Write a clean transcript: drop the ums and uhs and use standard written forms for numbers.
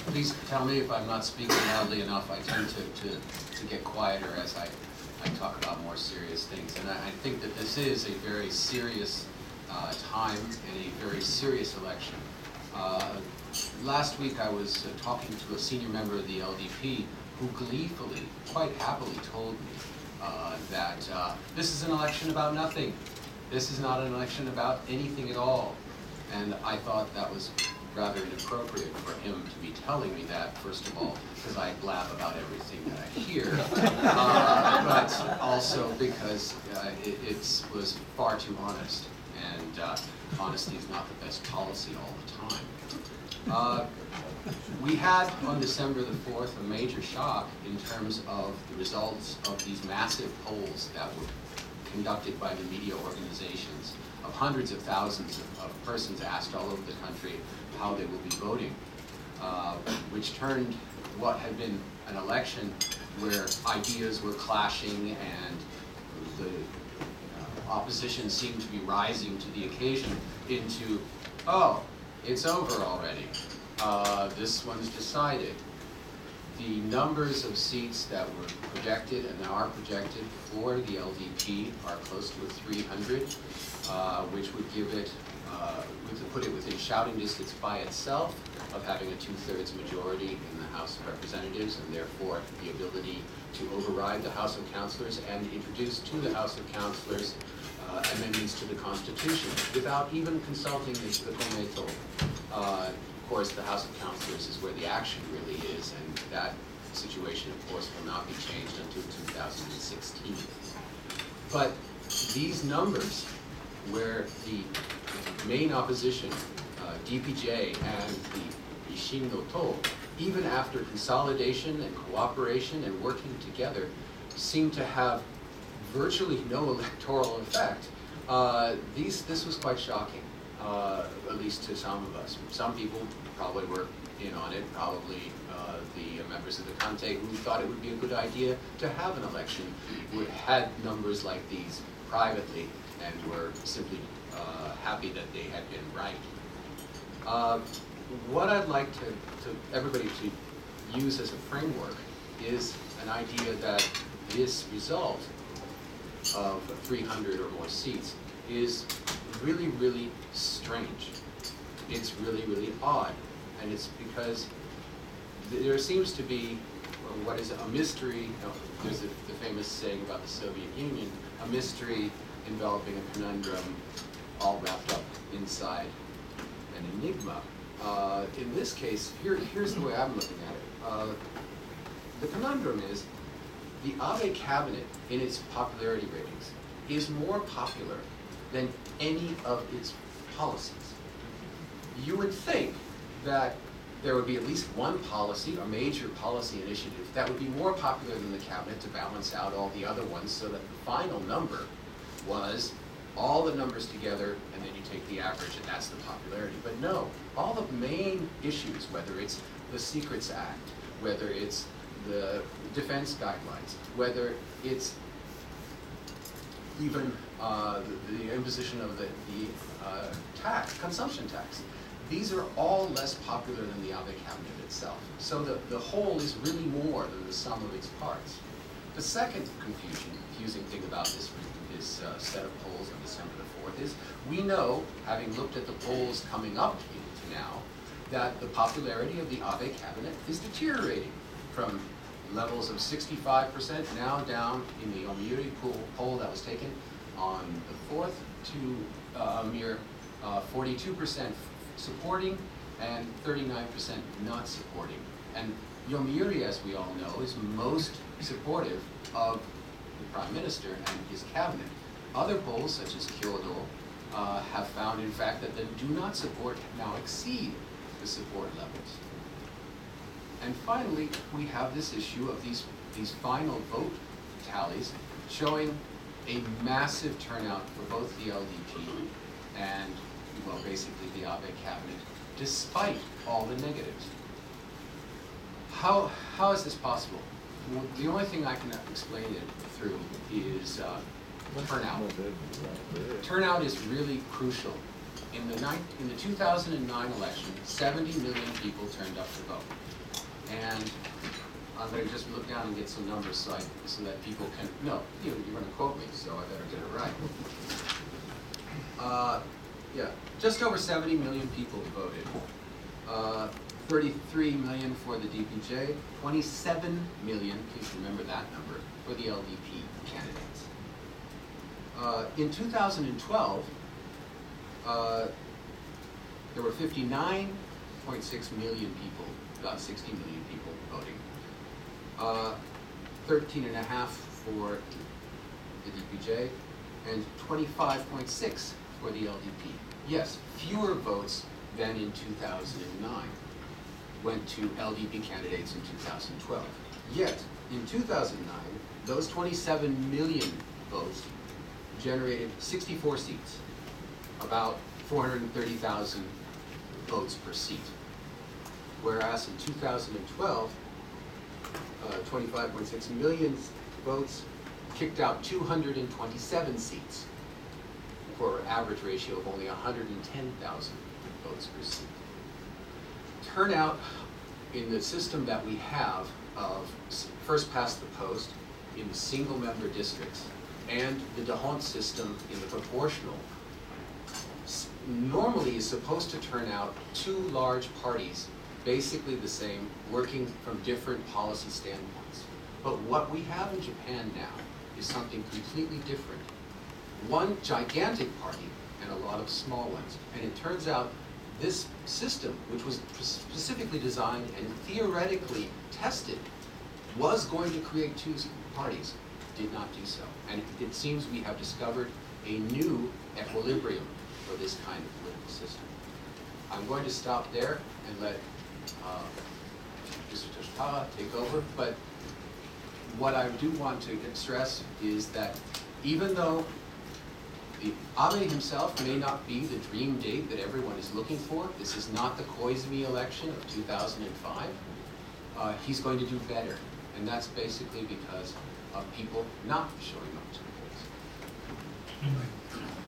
Please tell me if I'm not speaking loudly enough. I tend to get quieter as I talk about more serious things. And I think that this is a very serious time and a very serious election. Last week I was talking to a senior member of the LDP who gleefully, quite happily told me that this is an election about nothing. This is not an election about anything at all. And I thought that was rather inappropriate for him to be telling me that, first of all, because I blab about everything that I hear, but also because it was far too honest, and honesty is not the best policy all the time. We had, on December the 4th, a major shock in terms of the results of these massive polls that were conducted by the media organizations of hundreds of thousands of persons asked all over the country how they will be voting, which turned what had been an election where ideas were clashing and the opposition seemed to be rising to the occasion into, oh, it's over already. This one's decided. The numbers of seats that were projected and are projected for the LDP are close to 300, which would give it, would put it within shouting distance by itself of having a 2/3 majority in the House of Representatives, and therefore the ability to override the House of Councilors and introduce to the House of Councilors amendments to the Constitution without even consulting the Komeito. Of course, the House of Councilors is where the action really is, and that situation, of course, will not be changed until 2016. But these numbers, where the main opposition, DPJ and the Ishin no To, even after consolidation and cooperation and working together, seem to have virtually no electoral effect. This was quite shocking. At least to some of us. Some people probably were in on it, probably the members of the Kante who thought it would be a good idea to have an election had numbers like these privately and were simply happy that they had been right. What I'd like to everybody to use as a framework is an idea that this result of 300 or more seats is really, really strange. It's really, really odd. And it's because there seems to be, what is it, a mystery. There's the famous saying about the Soviet Union, a mystery enveloping a conundrum all wrapped up inside an enigma. In this case, here's the way I'm looking at it. The conundrum is the Abe cabinet in its popularity ratings is more popular than any of its policies. You would think that there would be at least one policy, a major policy initiative, that would be more popular than the cabinet to balance out all the other ones so that the final number was all the numbers together and then you take the average and that's the popularity. But no, all the main issues, whether it's the Secrets Act, whether it's the defense guidelines, whether it's even the imposition of the tax, consumption tax. These are all less popular than the Abe cabinet itself. So the whole is really more than the sum of its parts. The second confusing thing about this set of polls on December the 4th is we know, having looked at the polls coming up to now, that the popularity of the Abe cabinet is deteriorating from levels of 65% now down in the Yomiuri poll that was taken on the 4th to a mere 42% supporting and 39% not supporting. And Yomiuri, as we all know, is most supportive of the Prime Minister and his cabinet. Other polls, such as Kyodo, have found, in fact, that the do not support now exceed the support levels. And finally, we have this issue of these final vote tallies showing a massive turnout for both the LDP and, well, basically the Abe cabinet, despite all the negatives. How is this possible? Well, the only thing I can explain it through is turnout. Turnout is really crucial In the 2009 election, 70 million people turned up to vote. And I'm going to just look down and get some numbers so that people can, no, you're going to quote me, so I better get it right. Yeah, just over 70 million people voted. 33 million for the DPJ, 27 million, please remember that number, for the LDP candidates. In 2012, there were 59.6 million people, about 60 million people voting. 13.5 for the DPJ, and 25.6 for the LDP. Yes, fewer votes than in 2009 went to LDP candidates in 2012. Yet, in 2009, those 27 million votes generated 64 seats, about 430,000 votes per seat. Whereas in 2012, 25.6 million votes kicked out 227 seats for an average ratio of only 110,000 votes per seat. Turnout in the system that we have of first past the post in the single member districts and the D'Hondt system in the proportional normally is supposed to turn out two large parties, basically the same, working from different policy standpoints. But what we have in Japan now is something completely different. One gigantic party and a lot of small ones. And it turns out this system, which was specifically designed and theoretically tested, was going to create two parties, did not do so. And it seems we have discovered a new equilibrium for this kind of political system. I'm going to stop there and let Mr. Toshikawa take over, but what I do want to stress is that even though Abe himself may not be the dream date that everyone is looking for, this is not the Koizumi election of 2005, he's going to do better. And that's basically because of people not showing up to the polls.